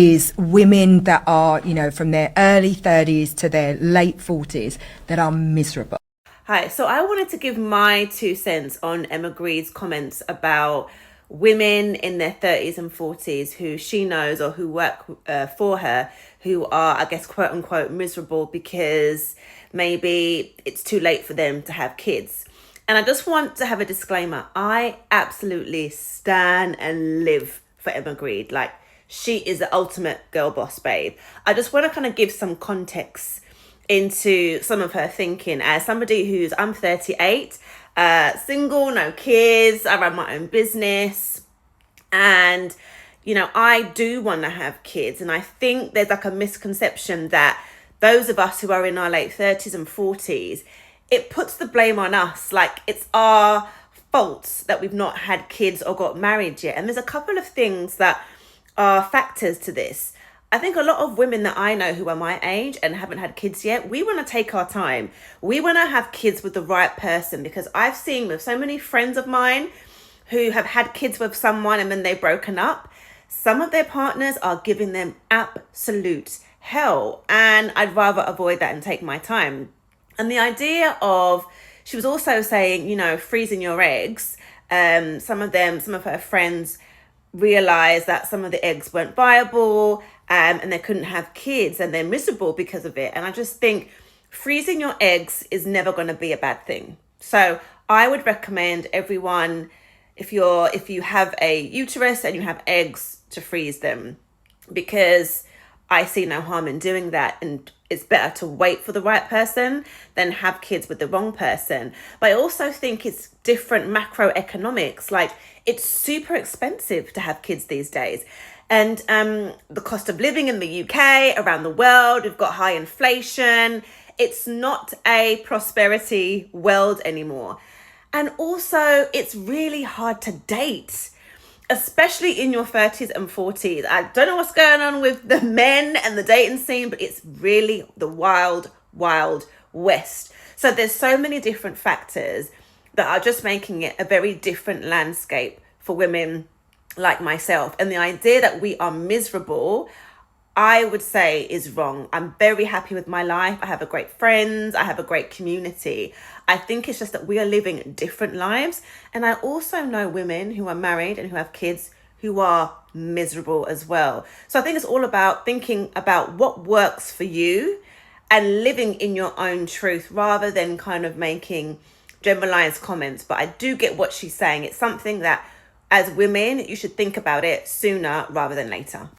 is women that are, from their early 30s to their late 40s that are miserable. Hi, so I wanted to give my 2 cents on Emma Greed's comments about women in their 30s and 40s who she knows or who work for her who are, I guess, quote unquote, miserable because maybe it's too late for them to have kids. And I just want to have a disclaimer. I absolutely stan and live for Emma Greed. Like, she is the ultimate girl boss babe. I just want to kind of give some context into some of her thinking as somebody I'm 38, single, no kids, I run my own business, and I do want to have kids. And I think there's like a misconception that those of us who are in our late 30s and 40s, it puts the blame on us, like it's our fault that we've not had kids or got married yet. And there's a couple of things that are factors to this. I think a lot of women that I know who are my age and haven't had kids yet, we want to take our time. We want to have kids with the right person, because I've seen with so many friends of mine who have had kids with someone and then they've broken up. Some of their partners are giving them absolute hell, and I'd rather avoid that and take my time. And the idea of, she was also saying, freezing your eggs. Some of her friends realized that some of the eggs weren't viable, and they couldn't have kids, and they're miserable because of it. And I just think freezing your eggs is never going to be a bad thing. So I would recommend everyone, if you have a uterus and you have eggs, to freeze them, because I see no harm in doing that. And it's better to wait for the right person than have kids with the wrong person. But I also think it's different macroeconomics. Like, it's super expensive to have kids these days. And the cost of living in the UK, around the world, we've got high inflation. It's not a prosperity world anymore. And also, it's really hard to date, especially in your 30s and 40s. I don't know what's going on with the men and the dating scene, but it's really the wild, wild west. So there's so many different factors that are just making it a very different landscape for women like myself. And the idea that we are miserable, I would say, is wrong. I'm very happy with my life. I have a great friends. I have a great community. I think it's just that we are living different lives. And I also know women who are married and who have kids who are miserable as well. So I think it's all about thinking about what works for you and living in your own truth, rather than kind of making generalized comments. But I do get what she's saying. It's something that, as women, you should think about it sooner rather than later.